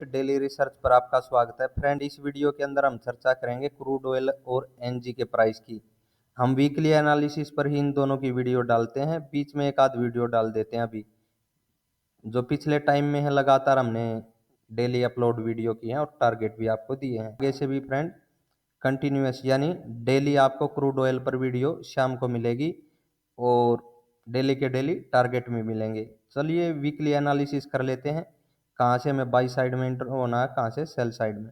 Daily research पर आपका स्वागत है फ्रेंड। इस वीडियो के अंदर हम चर्चा करेंगे क्रूड ऑयल और एनजी के प्राइस की। हम वीकली एनालिसिस पर ही इन दोनों की वीडियो डालते हैं, बीच में एक आध वीडियो डाल देते हैं। अभी जो पिछले टाइम में है लगातार हमने डेली अपलोड वीडियो की हैं और टारगेट भी आपको दिए हैं। आगे से भी फ्रेंड कंटिन्यूस यानी डेली आपको क्रूड ऑयल पर वीडियो शाम को मिलेगी और डेली के डेली टारगेट में मिलेंगे। चलिए वीकली एनालिसिस कर लेते हैं, कहाँ से हमें बाई साइड में एंटर होना है, कहाँ से सेल साइड में।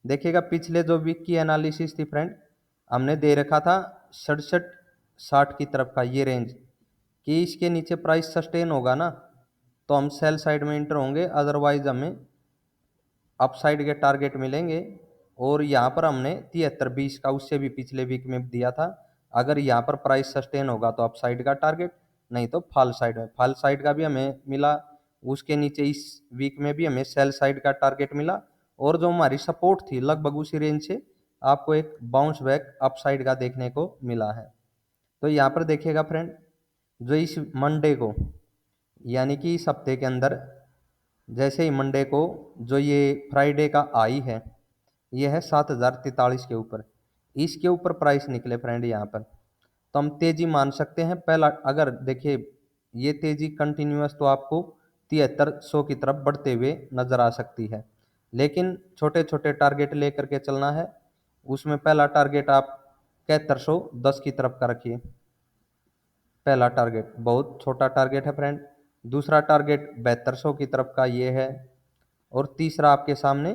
देखिएगा पिछले जो वीक की एनालिसिस थी फ्रेंड, हमने दे रखा था 67-60 की तरफ का ये रेंज कि इसके नीचे प्राइस सस्टेन होगा ना तो हम सेल साइड में एंटर होंगे, अदरवाइज हमें अप साइड के टारगेट मिलेंगे। और यहाँ पर हमने 73-20 का उससे भी पिछले वीक में दिया था। अगर यहाँ पर प्राइस सस्टेन होगा तो अप साइड का टारगेट, नहीं तो फॉल साइड में। फॉल साइड का भी हमें मिला, उसके नीचे इस वीक में भी हमें सेल साइड का टारगेट मिला। और जो हमारी सपोर्ट थी लगभग उसी रेंज से आपको एक बाउंस बैक अप साइड का देखने को मिला है। तो यहाँ पर देखिएगा फ्रेंड, जो इस मंडे को यानी कि इस हफ्ते के अंदर जैसे ही मंडे को जो ये फ्राइडे का आई है, ये है 7043 के ऊपर, इसके ऊपर प्राइस निकले फ्रेंड यहाँ पर, तो हम तेजी मान सकते हैं। पहला अगर देखिए ये तेजी कंटिन्यूअस तो आपको 7300 की तरफ बढ़ते हुए नजर आ सकती है, लेकिन छोटे छोटे टारगेट लेकर के चलना है। उसमें पहला टारगेट आप 7110 की तरफ का रखिए, पहला टारगेट बहुत छोटा टारगेट है फ्रेंड। दूसरा टारगेट 7200 की तरफ का ये है, और तीसरा आपके सामने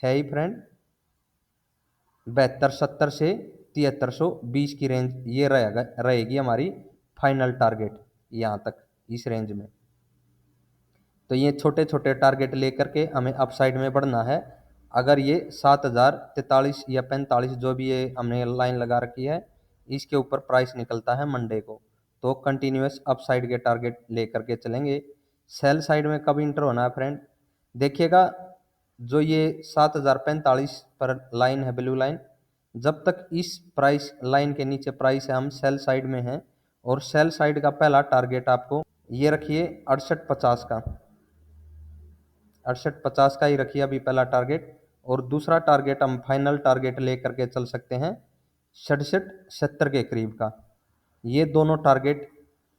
है ही फ्रेंड 7270 से 7320 की रेंज, ये रहेगी हमारी फाइनल टारगेट यहाँ तक इस रेंज में। तो ये छोटे छोटे टारगेट लेकर के हमें अपसाइड में बढ़ना है। अगर ये 7043 या 45 जो भी ये हमने लाइन लगा रखी है, इसके ऊपर प्राइस निकलता है मंडे को, तो कंटिन्यूस अपसाइड के टारगेट लेकर के चलेंगे। सेल साइड में कब इंटर होना है फ्रेंड, देखिएगा जो ये 7045 पर लाइन है, ब्लू लाइन, जब तक इस प्राइस लाइन के नीचे प्राइस है हम सेल साइड में हैं। और सेल साइड का पहला टारगेट आपको ये रखिए 6850 का, 6850 का ही रखिए अभी पहला टारगेट। और दूसरा टारगेट हम फाइनल टारगेट लेकर के चल सकते हैं 6770 के करीब का। ये दोनों टारगेट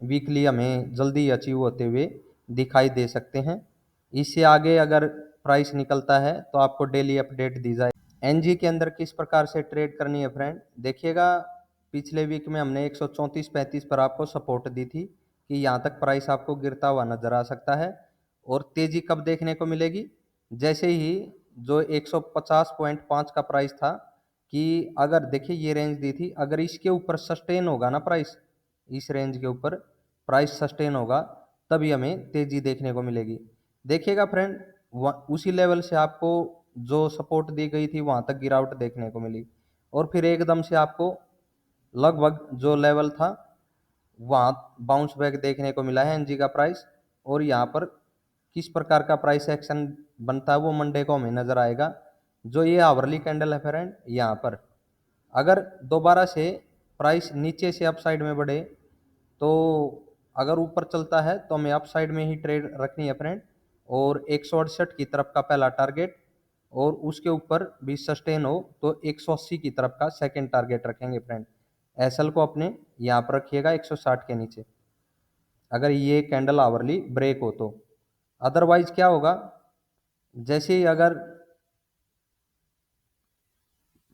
वीकली हमें जल्दी अचीव होते हुए दिखाई दे सकते हैं। इससे आगे अगर प्राइस निकलता है तो आपको डेली अपडेट दी जाए। एनजी के अंदर किस प्रकार से ट्रेड करनी है फ्रेंड, देखिएगा पिछले वीक में हमने 134-35 पर आपको सपोर्ट दी थी कि यहाँ तक प्राइस आपको गिरता हुआ नजर आ सकता है। और तेजी कब देखने को मिलेगी, जैसे ही जो 150.5 का प्राइस था, कि अगर देखिए ये रेंज दी थी, अगर इसके ऊपर सस्टेन होगा ना प्राइस, इस रेंज के ऊपर प्राइस सस्टेन होगा तभी हमें तेजी देखने को मिलेगी। देखिएगा फ्रेंड उसी लेवल से आपको जो सपोर्ट दी गई थी वहां तक गिरावट देखने को मिली, और फिर एकदम से आपको लगभग जो लेवल था वहाँ बाउंस बैक देखने को मिला है एनजी का प्राइस। और यहाँ पर किस प्रकार का प्राइस एक्शन बनता है वो मंडे को हमें नजर आएगा। जो ये आवरली कैंडल है फ्रेंड, यहाँ पर अगर दोबारा से प्राइस नीचे से अप साइड में बढ़े, तो अगर ऊपर चलता है तो हमें अप साइड में ही ट्रेड रखनी है फ्रेंड। और 168 की तरफ का पहला टारगेट, और उसके ऊपर भी सस्टेन हो तो 180 की तरफ का सेकंड टारगेट रखेंगे फ्रेंड। एसएल को अपने यहाँ पर रखिएगा 160 के नीचे, अगर ये कैंडल आवरली ब्रेक हो तो। अदरवाइज क्या होगा, जैसे ही अगर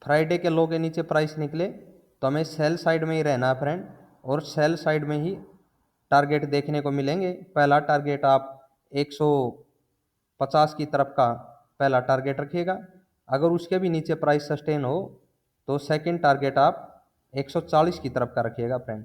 फ्राइडे के लो के नीचे प्राइस निकले तो हमें सेल साइड में ही रहना है फ्रेंड, और सेल साइड में ही टारगेट देखने को मिलेंगे। पहला टारगेट आप 150 की तरफ का पहला टारगेट रखिएगा, अगर उसके भी नीचे प्राइस सस्टेन हो तो सेकंड टारगेट आप 140 की तरफ का रखिएगा फ्रेंड।